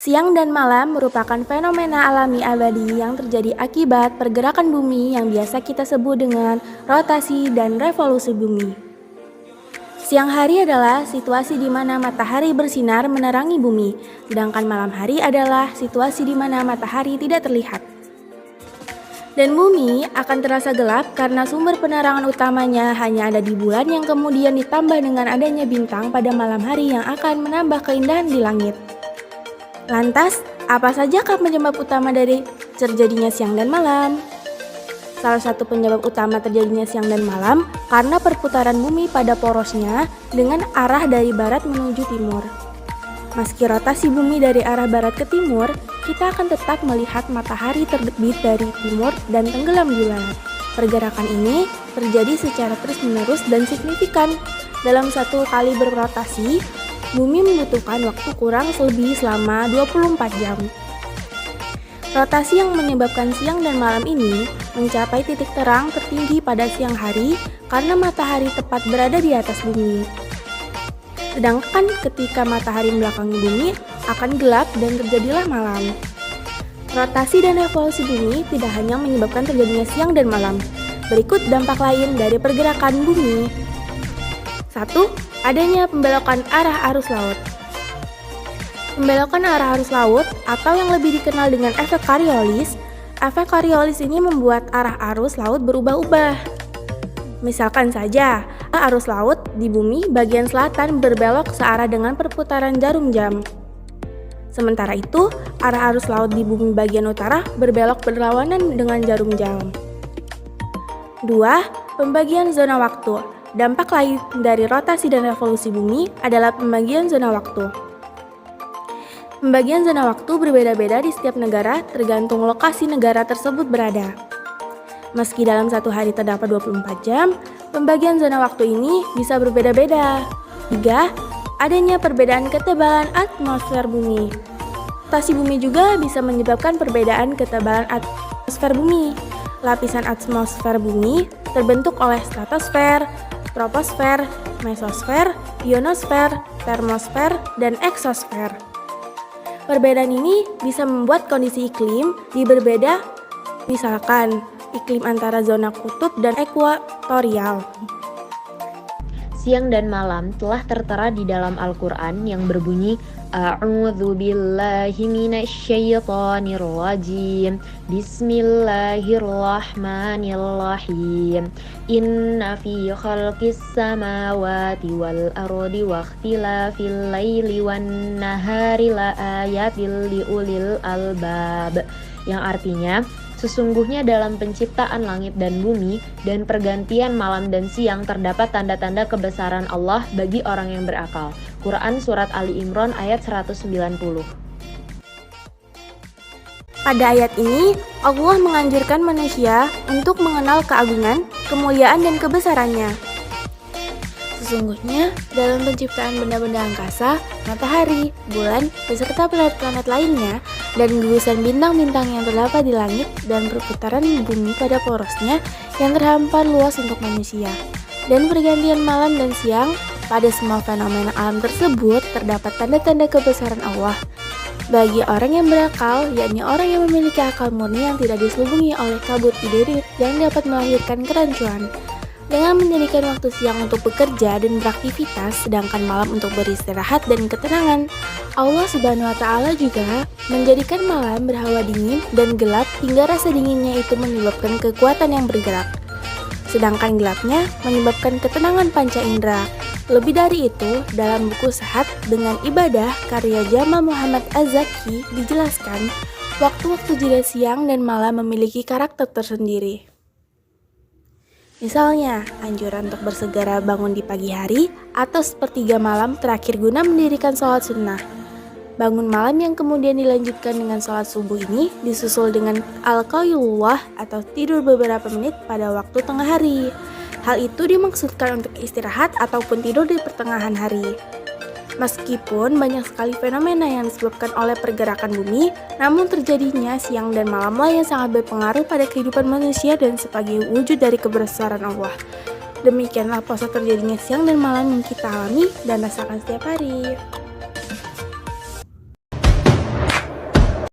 Siang dan malam merupakan fenomena alami abadi yang terjadi akibat pergerakan bumi yang biasa kita sebut dengan rotasi dan revolusi bumi. Siang hari adalah situasi di mana matahari bersinar menerangi bumi, sedangkan malam hari adalah situasi di mana matahari tidak terlihat. Dan bumi akan terasa gelap karena sumber penerangan utamanya hanya ada di bulan yang kemudian ditambah dengan adanya bintang pada malam hari yang akan menambah keindahan di langit. Lantas, apa sajakah penyebab utama dari terjadinya siang dan malam? Salah satu penyebab utama terjadinya siang dan malam karena perputaran bumi pada porosnya dengan arah dari barat menuju timur. Meski rotasi bumi dari arah barat ke timur, kita akan tetap melihat matahari terbit dari timur dan tenggelam di barat. Pergerakan ini terjadi secara terus-menerus dan signifikan. Dalam satu kali berrotasi, bumi membutuhkan waktu kurang lebih selama 24 jam. Rotasi yang menyebabkan siang dan malam ini mencapai titik terang tertinggi pada siang hari karena matahari tepat berada di atas bumi. Sedangkan ketika matahari membelakangi bumi akan gelap dan terjadilah malam. Rotasi dan revolusi bumi tidak hanya menyebabkan terjadinya siang dan malam. Berikut dampak lain dari pergerakan bumi. 1. Adanya pembelokan arah arus laut. Pembelokan arah arus laut atau yang lebih dikenal dengan efek Coriolis. Efek Coriolis ini membuat arah arus laut berubah-ubah. Misalkan saja, arus laut di bumi bagian selatan berbelok searah dengan perputaran jarum jam. Sementara itu, arah arus laut di bumi bagian utara berbelok berlawanan dengan jarum jam. 2. Pembagian zona waktu. Dampak lain dari rotasi dan revolusi bumi adalah pembagian zona waktu. Pembagian zona waktu berbeda-beda di setiap negara tergantung lokasi negara tersebut berada. Meski dalam satu hari terdapat 24 jam, pembagian zona waktu ini bisa berbeda-beda. 3. Adanya perbedaan ketebalan atmosfer bumi. Rotasi bumi juga bisa menyebabkan perbedaan ketebalan atmosfer bumi. Lapisan atmosfer bumi terbentuk oleh stratosfer, troposfer, mesosfer, ionosfer, termosfer, dan eksosfer. Perbedaan ini bisa membuat kondisi iklim berbeda, misalkan iklim antara zona kutub dan ekuatorial. Siang dan malam telah tertera di dalam Al-Quran yang berbunyi A'udzu billahi minasyaitonir rajim. Bismillahirrahmanirrahim. Inna fi khalqis samawati wal ardi wa ikhtilafil laili wan nahari la ayatil liulil albab. Yang artinya, sesungguhnya dalam penciptaan langit dan bumi dan pergantian malam dan siang terdapat tanda-tanda kebesaran Allah bagi orang yang berakal. Quran Surat Ali Imran ayat 190. Pada ayat ini, Allah menganjurkan manusia untuk mengenal keagungan, kemuliaan, dan kebesarannya. Sesungguhnya, dalam penciptaan benda-benda angkasa, matahari, bulan, beserta planet-planet lainnya, dan gugusan bintang-bintang yang terdapat di langit dan perputaran bumi pada porosnya yang terhampar luas untuk manusia. Dan pergantian malam dan siang, pada semua fenomena alam tersebut terdapat tanda-tanda kebesaran Allah. Bagi orang yang berakal, yakni orang yang memiliki akal murni yang tidak diselubungi oleh kabut ide yang dapat melahirkan kerancuan. Dengan menjadikan waktu siang untuk bekerja dan beraktivitas, sedangkan malam untuk beristirahat dan ketenangan, Allah Subhanahu wa Ta'ala juga menjadikan malam berhawa dingin dan gelap hingga rasa dinginnya itu menyebabkan kekuatan yang bergerak. Sedangkan gelapnya menyebabkan ketenangan panca indera. Lebih dari itu, dalam buku Sehat dengan Ibadah karya Jamal Muhammad Az-Zaki dijelaskan, waktu-waktu jeda siang dan malam memiliki karakter tersendiri. Misalnya, anjuran untuk bersegera bangun di pagi hari atau sepertiga malam terakhir guna mendirikan sholat sunnah. Bangun malam yang kemudian dilanjutkan dengan sholat subuh ini disusul dengan al-qailullah atau tidur beberapa menit pada waktu tengah hari. Hal itu dimaksudkan untuk istirahat ataupun tidur di pertengahan hari. Meskipun banyak sekali fenomena yang disebabkan oleh pergerakan bumi, namun terjadinya siang dan malamlah yang sangat berpengaruh pada kehidupan manusia dan sebagai wujud dari kebesaran Allah. Demikianlah proses terjadinya siang dan malam yang kita alami dan rasakan setiap hari.